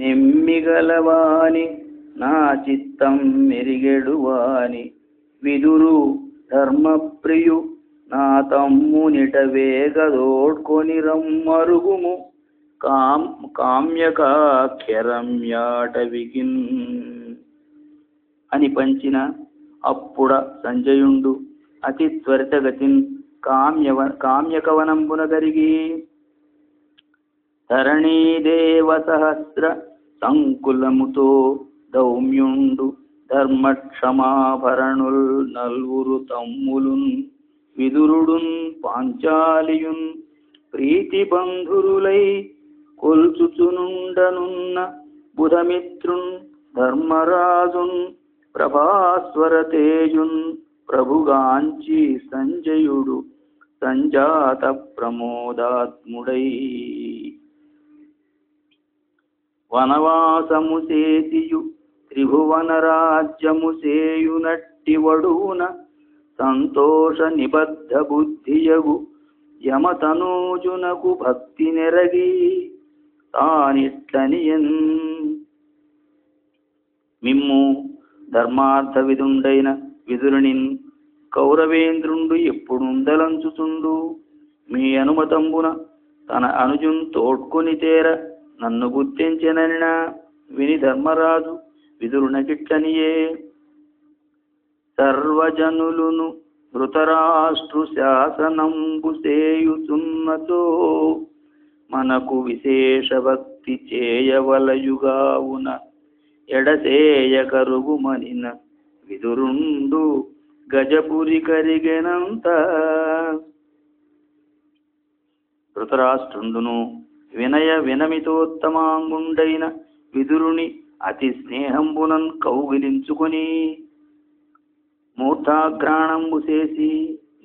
నెమ్మిగలవాని నా చిత్తం మెరిగెడువాని విదురు ధర్మప్రియు నా తమ్మునిట వేగదోడ్కొని రమ్మరుగుము కామ్యకాఖ్యరమ్యాటవికిన్ అని పంచిన అప్పుడ సంజయుండు అతి త్వరితగతిన్ కామ్యకవనంబున గరిగి ధరణీదేవ సహస్ర సంకులముతో దౌమ్యుండు ధర్మక్షమాభరణుల్ నల్వురు తమ్ములున్ విదురుడున్ పాంచాలియున్ ప్రీతి బంధురులై కొల్చుచునుండనున్న బుధమిత్రున్ ధర్మరాజున్ ప్రభాస్వర తేజున్ ప్రభుగాంచి సంజయుడు సంజాత ప్రమోదాత్ముడై వనవాసము చేసియు త్రిభువన రాజ్యము సేయునట్టి వడున సంతోష నిబద్ధ బుద్ధియగు యమతనూజునకు భక్తి నెరగి తానిట్లనియన్ మిమ్ము ధర్మార్థ విధుండైన విదురునిన్ కౌరవేంద్రుండు ఎప్పుడుందలంచుచుండు మీ అనుమతంబున తన అనుజున్ తోడ్కొని తేర నన్ను గుర్తించెననినా విని ధర్మరాజు విదురునకిట్లనియే సర్వజనులును ధృతరాష్ట్రు శాసనంబు సేయుచున్నతో మనకు విశేష భక్తి చేయవలయుగావున ఎడసేయ కరుగుమనిన విదురుండు గజపురి కరిగెనంత ధృతరాష్ట్రుండును వినయ వినమితోత్తమాంగుండైన విదురుని అతి స్నేహంబునన్ కౌగిలించుకొని మూర్ధాగ్రాణంబు చేసి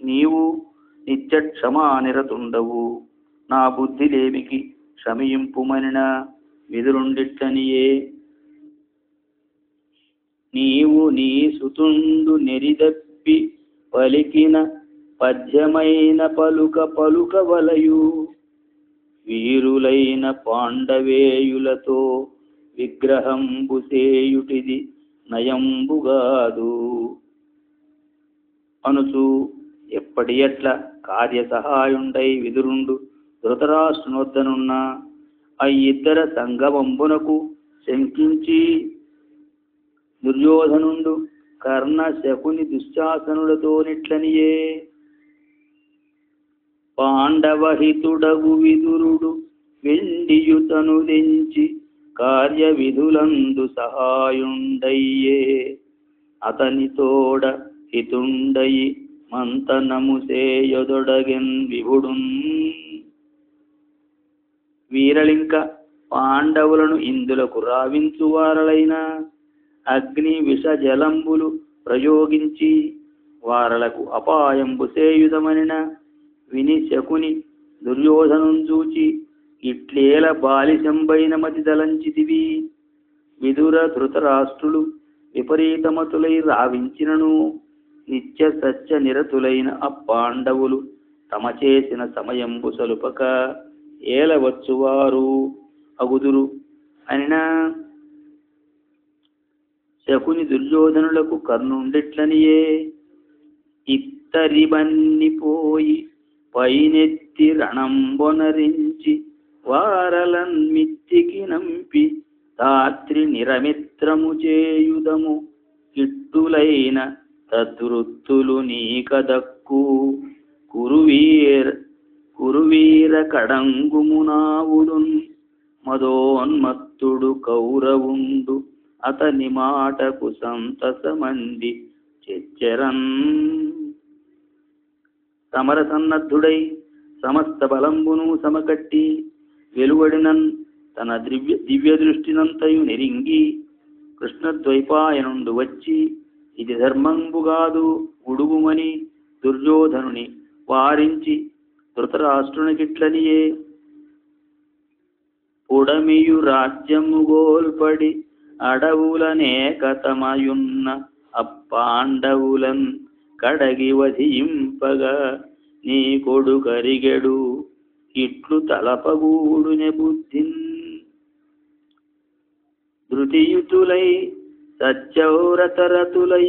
నీవు నిత్య క్షమానిరతుండవు నా బుద్ధిలేమికి క్షమింపుమనిన విదురుండిట్లనియే నీవు నీ సుతుండు నెరిదప్పి పలికిన పద్యమైన పలుక వలయు వీరులైన పాండవేయులతో విగ్రహంబు సేయుటిది నయంబుగాదు అనుచు ఎప్పటి ఎట్ల కార్య సహాయుండై విదురుండు ధృతరాష్ట్రునొద్దనున్న ఆ ఇద్దర సంగమంబునకు శంకించి దుర్యోధనుండు కర్ణ శకుని దుశ్శాసనులతోనిట్లనియే పాండవహితుడగు విదురుడు వెండియుతను దెంచి కార్య విధులందు సహాయుండయ్యే అతని తోడ హితుండయి మంతనము సేయొదొడగెన్ విభుడున్ వీరలింక పాండవులను ఇందులకు రావించువారలైన అగ్ని విష జలంబులు ప్రయోగించి వారలకు అపాయంబు సేయుదమనిన విని శకుని దుర్యోధనం చూచి ఇట్లేల బాలిశంబైన మతి దలంచితివి విదుర ధృతరాష్ట్రులు విపరీతమతులై రావించినను నిత్య సత్య నిరతులైన అప్పాండవులు తమ చేసిన సమయంబు సలుపక ఏలవచ్చువారు అగుదురు అనినా శకుని దుర్యోధనులకు కర్ణుండిట్లనియే ఇత్తరిబన్నిపోయి పైనెత్తి రణంబొనరించి వారలన్మిత్తికి నంపి ధాత్రి నిరమిత్రము చేయుదము కిట్టులైన తద్వృత్తులు నీకదక్కు కురువీర కడంగుమునావుడున్ మదోన్మత్తుడు కౌరవుండు అతని మాటకు సంతసమంది చెచ్చెరన్ సమరసన్నద్ధుడై సమస్త బలంబును సమకట్టి వెలువడినన్ తన దివ్య దృష్టినంతయు నెరింగి కృష్ణద్వైపాయనుండు వచ్చి ఇది ధర్మంబుగాదు ఉడుగుమని దుర్యోధనుని వారించి ధృతరాష్ట్రునికిట్లనియే పుడమియు రాజ్యము గోల్పడి అడవులనేకతమయున్న అప్పాండవులన్ కడగి వధింపగా నీ కొడుకరిగెడు ఇట్లు తలపగూడునె బుద్ధిన్ ధృతియుతులై సత్యవ్రతరతులై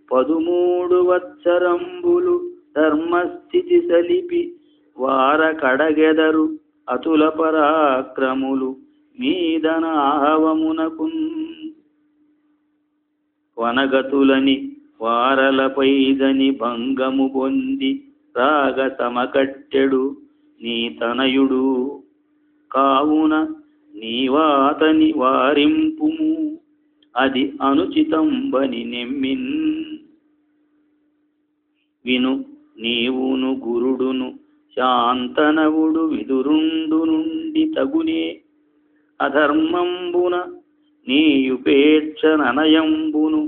13 వత్సరంబులు ధర్మస్థితి సలిపి వార కడగెదరు అతుల పరాక్రములు మీదన ఆహవమునకున్ వనగతులని వారలపైదని భంగము పొంది రాగ సమకట్టెడు నీ తనయుడు కావున నీవాతని వారింపుము అది అనుచితంబని నెమ్మిన్ విను నీవును గురుడును శాంతనవుడు విదురుండు నుండి తగునే అధర్మంబున నీయుపేక్ష ననయంబును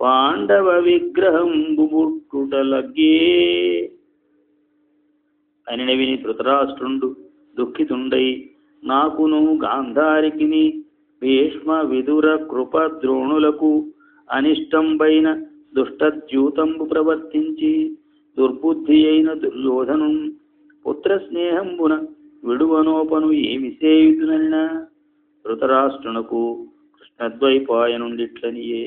పాండవ విగ్రహంబు బుట్టుటలగ్గే అని విని ధృతరాష్ట్రుండు దుఃఖితుండై నాకును గాంధారికిని భీష్మ విదుర కృప ద్రోణులకు అనిష్టంబైన దుష్టద్యూతంబు ప్రవర్తించి దుర్బుద్ధి అయిన దుర్యోధను పుత్రస్నేహంబున విడువనోపను ఏమి సేయుతుననినా ధృతరాష్ట్రునకు కృష్ణద్వైపాయనుండిట్లనియే.